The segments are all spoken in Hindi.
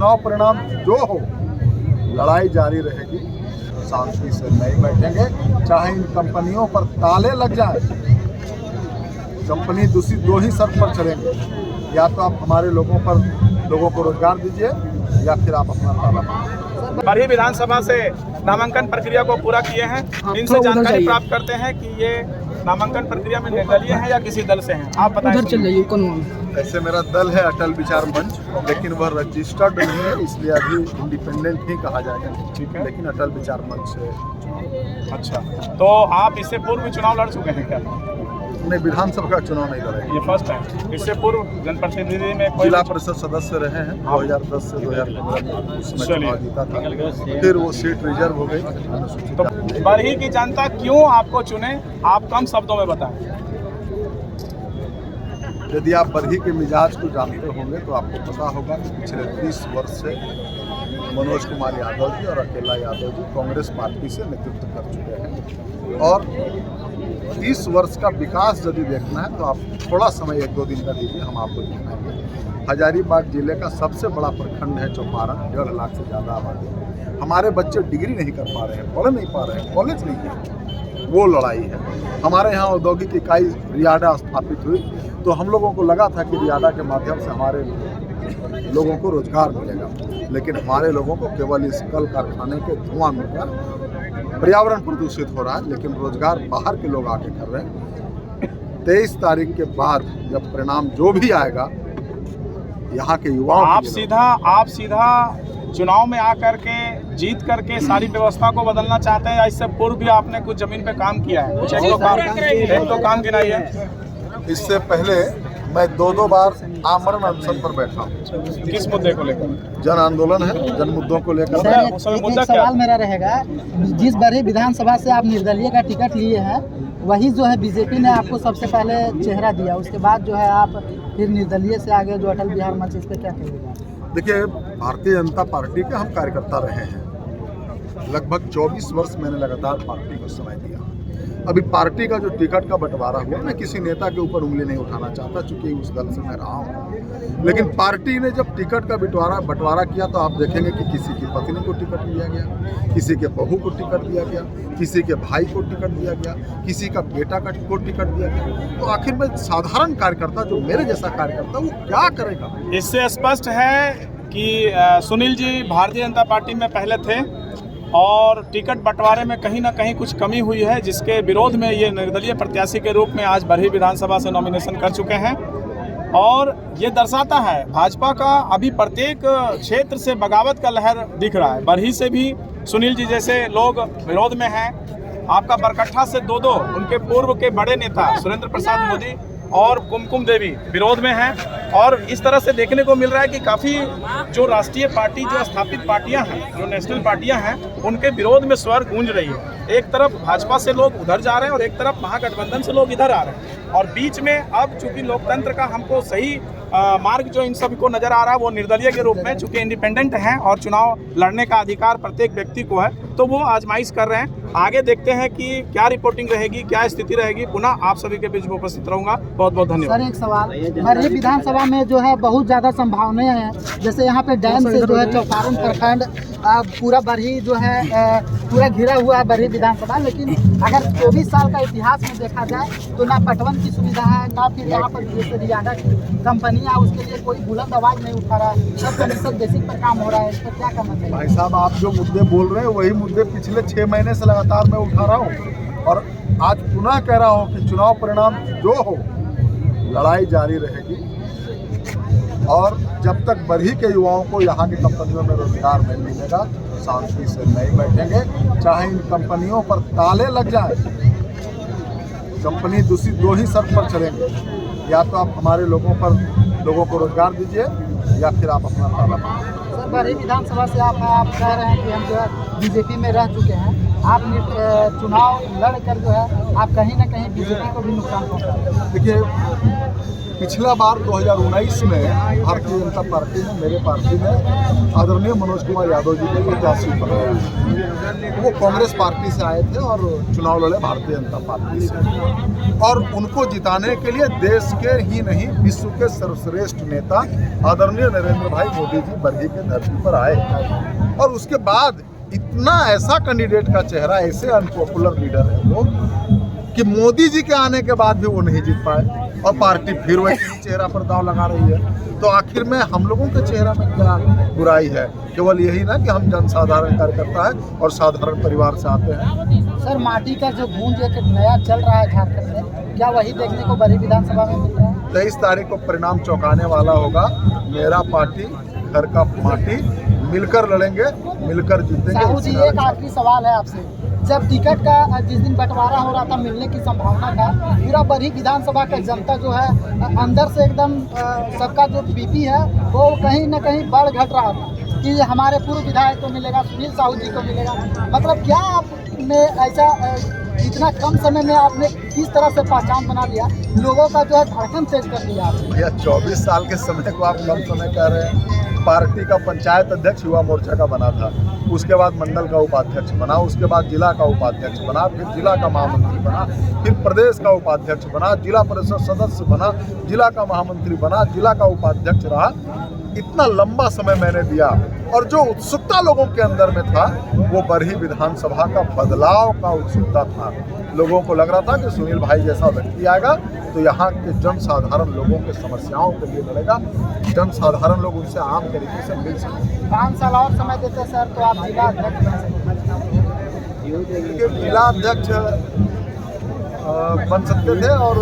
चुनाव परिणाम जो हो, लड़ाई जारी रहेगी, शांति से नहीं बैठेंगे। चाहे इन कंपनियों पर ताले लग जाए, कंपनी दूसरी दो ही शर्त पर चलेंगे, या तो आप हमारे लोगों को रोजगार दीजिए या फिर आप अपना ताला बंद। बरही विधानसभा से नामांकन प्रक्रिया को पूरा किए हैं। इनसे जानकारी प्राप्त करते हैं कि ये नामांकन प्रक्रिया में निर्दलीय है या किसी दल से हैं। आप बताएं। चल जाइए कौन। ऐसे मेरा दल है अटल विचार मंच, लेकिन वह रजिस्टर्ड नहीं है, इसलिए अभी इंडिपेंडेंट ही कहा जाएगा। ठीक है, लेकिन अटल विचार मंच से। अच्छा, तो आप इससे पूर्व भी चुनाव लड़ चुके हैं क्या? नहीं, विधानसभा का चुनाव नहीं लड़े। ये फर्स्ट टाइम। इससे पूर्व जनप्रतिनिधि में कोई जिला परिषद सदस्य रहे हैं 2010 से 2015 में, उसमें चुनाव जीता था, फिर वो सीट रिजर्व हो गई। तो बरही की जनता क्यों आपको चुने, आप कम शब्दों में बताएं। यदि आप बरही के मिजाज को जानते होंगे तो आपको पता होगा कि पिछले 30 वर्ष से मनोज कुमार यादव जी और अकेला यादव जी कांग्रेस पार्टी से नेतृत्व कर चुके हैं, और 30 वर्ष का विकास यदि देखना है तो आप थोड़ा समय 1-2 दिन का दीजिए, हम आपको दिखाएंगे। हजारीबाग जिले का सबसे बड़ा प्रखंड है चौपारण, 1.5 लाख से ज़्यादा आबादी। हमारे बच्चे डिग्री नहीं कर पा रहे हैं, पढ़ नहीं पा रहे हैं, कॉलेज नहीं है, वो लड़ाई है। हमारे यहाँ औद्योगिक इकाई रियाडा स्थापित हुई तो हम लोगों को लगा था कि रियाडा के माध्यम से हमारे लोगों को रोजगार मिलेगा, लेकिन हमारे लोगों को केवल इस कल कारखाने के धुआं मिलकर पर्यावरण प्रदूषित हो रहा है, लेकिन रोजगार बाहर के लोग आके कर रहे हैं। 23 तारीख के बाद जब परिणाम जो भी आएगा, यहाँ के युवाओं आप सीधा चुनाव में आकर के जीत करके सारी व्यवस्था को बदलना चाहते हैं, या इससे पूर्व भी आपने कुछ जमीन पे काम किया है? कुछ एक दो काम गिनाइए। इससे पहले मैं 2 बार आमरण अनशन पर बैठा हूँ। किस मुद्दे को लेकर? जन आंदोलन है, जन मुद्दों को लेकर। एक सवाल मेरा रहेगा, जिस बरही विधानसभा से आप निर्दलीय का टिकट लिए हैं, वही जो है बीजेपी ने आपको सबसे पहले चेहरा दिया, उसके बाद जो है आप फिर निर्दलीय से आगे जो अटल बिहार मंच, इस पर क्या कहिएगा? देखिए, भारतीय जनता पार्टी के हम कार्यकर्ता रहे हैं। लगभग 24 वर्ष मैंने लगातार पार्टी को समय दिया। अभी पार्टी का जो टिकट का बंटवारा हुआ, मैं किसी नेता के ऊपर उंगली नहीं उठाना चाहता, चूंकि उस दल से मैं रहा हूँ, लेकिन पार्टी ने जब टिकट का बंटवारा किया तो आप देखेंगे कि किसी की पत्नी को टिकट दिया गया, किसी के बहू को टिकट दिया गया, किसी के भाई को टिकट दिया गया, किसी का बेटा को टिकट दिया गया। तो आखिर में साधारण कार्यकर्ता, जो मेरे जैसा कार्यकर्ता, वो क्या करेगा? इससे स्पष्ट है कि सुनील जी भारतीय जनता पार्टी में पहले थे और टिकट बंटवारे में कहीं ना कहीं कुछ कमी हुई है, जिसके विरोध में ये निर्दलीय प्रत्याशी के रूप में आज बरही विधानसभा से नॉमिनेशन कर चुके हैं। और ये दर्शाता है भाजपा का अभी प्रत्येक क्षेत्र से बगावत का लहर दिख रहा है। बरही से भी सुनील जी जैसे लोग विरोध में हैं। आपका बरकट्ठा से 2 उनके पूर्व के बड़े नेता सुरेंद्र प्रसाद मोदी और कुमकुम देवी विरोध में हैं, और इस तरह से देखने को मिल रहा है कि काफ़ी जो राष्ट्रीय पार्टी, जो स्थापित पार्टियां हैं, जो नेशनल पार्टियां हैं, उनके विरोध में स्वर गूंज रही है। एक तरफ भाजपा से लोग उधर जा रहे हैं और एक तरफ महागठबंधन से लोग इधर आ रहे हैं, और बीच में अब चूंकि लोकतंत्र का हमको सही मार्ग जो इन सभी को नजर आ रहा है वो निर्दलीय के रूप में, चूंकि इंडिपेंडेंट हैं और चुनाव लड़ने का अधिकार प्रत्येक व्यक्ति को है, तो वो आजमाइश कर रहे हैं। आगे देखते हैं कि क्या रिपोर्टिंग रहेगी, क्या स्थिति रहेगी। पुनः आप सभी के बीच में उपस्थित रहूंगा। बहुत बहुत धन्यवाद। सर, एक सवाल, बरही विधानसभा में जो है बहुत ज़्यादा संभावनाएं हैं, जैसे यहाँ पे डैम से जो है चौपारण प्रखंड पूरा बरही जो है पूरा घिरा हुआ है बरही विधानसभा, लेकिन अगर 24 साल का इतिहास में देखा जाए तो ना पटवन की सुविधा है, ना फिर यहाँ पर जैसे रियाडा की कंपनियाँ, उसके लिए कोई बुलंद आवाज़ नहीं उठा रहा है, सब कमीशन बेसिक पर काम हो रहा है। इस पर क्या करना चाहिए? भाई साहब, आप जो मुद्दे बोल रहे हैं वही मुद्दे पिछले 6 महीने से लगातार मैं उठा रहा हूँ, और आज पुनः कह रहा हूँ कि चुनाव परिणाम जो हो, लड़ाई जारी रहेगी, और जब तक बरही के युवाओं को यहाँ की कंपनियों में रोजगार नहीं मिलेगा, शांति से नहीं बैठेंगे। चाहे इन कंपनियों पर ताले लग जाए, कंपनी दूसरी 2 ही शर्त पर चलेंगे, या तो आप हमारे लोगों को रोजगार दीजिए या फिर आप अपना ताला बंद। सर, बरही विधानसभा से आप कह रहे हैं कि हम जो है बीजेपी में रह चुके हैं, आप चुनाव लड़ कर जो है आप कहीं ना कहीं बीजेपी को भी नुकसान पहुँचा। देखिए, पिछला बार 2019 में भारतीय जनता पार्टी ने, मेरे पार्टी ने आदरणीय मनोज कुमार यादव जी को प्रत्याशी बनाया। वो कांग्रेस पार्टी से आए थे और चुनाव लड़े भारतीय जनता पार्टी से, और उनको जिताने के लिए देश के ही नहीं विश्व के सर्वश्रेष्ठ नेता आदरणीय नरेंद्र भाई मोदी जी बरही के धरती पर आए। और उसके बाद इतना ऐसा कैंडिडेट का चेहरा, ऐसे अनपॉपुलर लीडर है वो, कि मोदी जी के आने के बाद भी वो नहीं जीत पाए और पार्टी फिर वही चेहरा पर दांव लगा रही है। तो आखिर में हम लोगों के चेहरा में क्या बुराई है? केवल यही ना कि हम जनसाधारण कार्यकर्ता है और साधारण परिवार से आते हैं। सर, माटी का जो गूंज एक नया चल रहा है झारखंड में, क्या वही देखने को बरही विधानसभा में मिल रहा है? 23 तारीख को परिणाम चौंकाने वाला होगा। मेरा पार्टी, घर का माटी, मिलकर लड़ेंगे, मिलकर जीतेंगे। साहू जी, एक आखिरी सवाल है आपसे। जब टिकट का जिस दिन बंटवारा हो रहा था, मिलने की संभावना था, पूरा बरही विधानसभा का जनता जो है अंदर से एकदम सबका जो बीपी है वो कहीं ना कहीं बढ़ घट रहा था कि हमारे पूर्व विधायक को मिलेगा, सुनील साहू जी को मिलेगा। मतलब क्या आपने ऐसा इतना कम समय में आपने किस तरह से पहचान बना लिया, लोगों का जो है धड़कन तेज कर दिया आपने? यह 24 साल के समय को आप कम समय कह रहे हैं। पार्टी का पंचायत अध्यक्ष युवा मोर्चा का बना था, उसके बाद मंडल का उपाध्यक्ष बना, उसके बाद जिला का उपाध्यक्ष बना, फिर जिला का महामंत्री बना, फिर प्रदेश का उपाध्यक्ष बना, जिला परिषद सदस्य बना, जिला का महामंत्री बना, जिला का उपाध्यक्ष रहा। इतना लंबा समय मैंने दिया और जो उत्सुकता लोगों के अंदर में था वो बरही विधानसभा का बदलाव का उत्सुकता था। लोगों को लग रहा था कि सुनील भाई जैसा व्यक्ति आएगा तो यहाँ के जनसाधारण लोगों के समस्याओं के लिए लड़ेगा, जनसाधारण लोग उनसे आम तरीके से मिल सकें। 5 साल और समय देते सर तो आप जिला अध्यक्ष बन सकते। जिला अध्यक्ष बन सकते थे और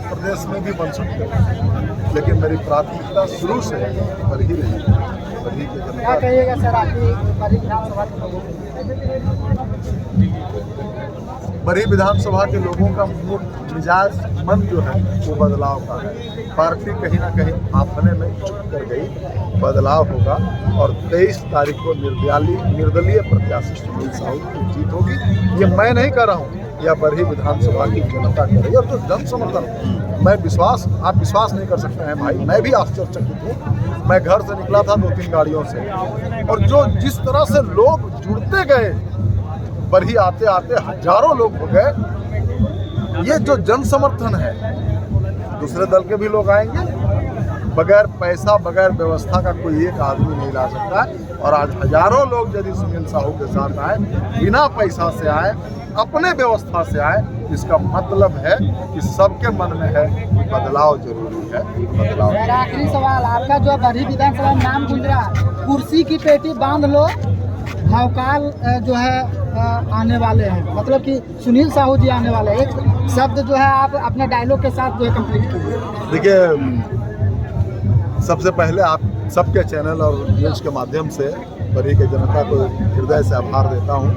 प्रदेश में भी बन सकते थे, लेकिन मेरी प्राथमिकता शुरू से बरही रही। बरही के जनता, क्या कहिएगा सर आपकी बरही विधानसभा के लोगों को? बरही विधानसभा के लोगों का मूड मिजाज मन जो है वो बदलाव का है। पार्टी कहीं ना कहीं आंखने में चुप कर गई, बदलाव होगा और 23 तारीख को निर्दलीय प्रत्याशी सुनील साहू की जीत होगी। ये मैं नहीं कर रहा हूँ, यह बरही विधानसभा की जनता कर रही है। और जो जन समर्थन, आप विश्वास नहीं कर सकते हैं भाई, मैं भी आश्चर्यचकित हूँ। मैं घर से निकला था 2-3 गाड़ियों से, और जो जिस तरह से लोग जुड़ते गए, बरही आते आते हजारों लोग हो गए। ये जो जन समर्थन है, दूसरे दल के भी लोग आएंगे। बगैर पैसा, बगैर व्यवस्था का कोई एक आदमी नहीं ला सकता है। और आज हजारों लोग यदि सुनील साहू के साथ आए, बिना पैसा से आए, अपने व्यवस्था से आए, इसका मतलब है कि सबके मन में है कि बदलाव जरूरी है। बदलाव। सर, आखिरी सवाल आपका, जो बरही विधानसभा में नाम गूंज रहा है, कुर्सी की पेटी बांध लो, भौकाल जो है आने वाले हैं, मतलब कि सुनील साहू जी आने वाले हैं। एक शब्द जो है आप अपने डायलॉग के साथ जो है कंप्लीट कीजिए। देखिए, सबसे पहले आप सबके चैनल और न्यूज़ के माध्यम से बरही के जनता को हृदय से आभार देता हूँ,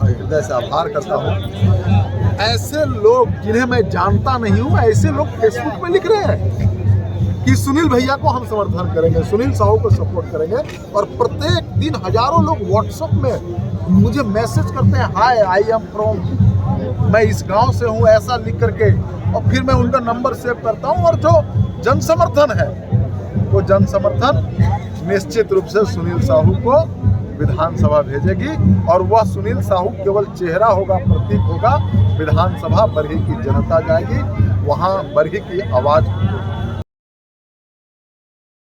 हृदय से आभार करता हूँ। ऐसे लोग जिन्हें मैं जानता नहीं हूँ, ऐसे लोग फेसबुक में लिख रहे हैं कि सुनील भैया को हम समर्थन करेंगे, सुनील साहू को सपोर्ट करेंगे। और प्रत्येक दिन हजारों लोग व्हाट्सएप में मुझे मैसेज करते हैं, हाय आई एम फ्रॉम, मैं इस गांव से हूँ, ऐसा लिख करके, और फिर मैं उनका नंबर सेव करता हूँ। और जो जन समर्थन है वो जन समर्थन निश्चित रूप से सुनील साहू को विधानसभा भेजेगी, और वह सुनील साहू केवल चेहरा होगा, प्रतीक होगा। विधानसभा बरही की जनता जाएगी, वहाँ बरही की आवाज़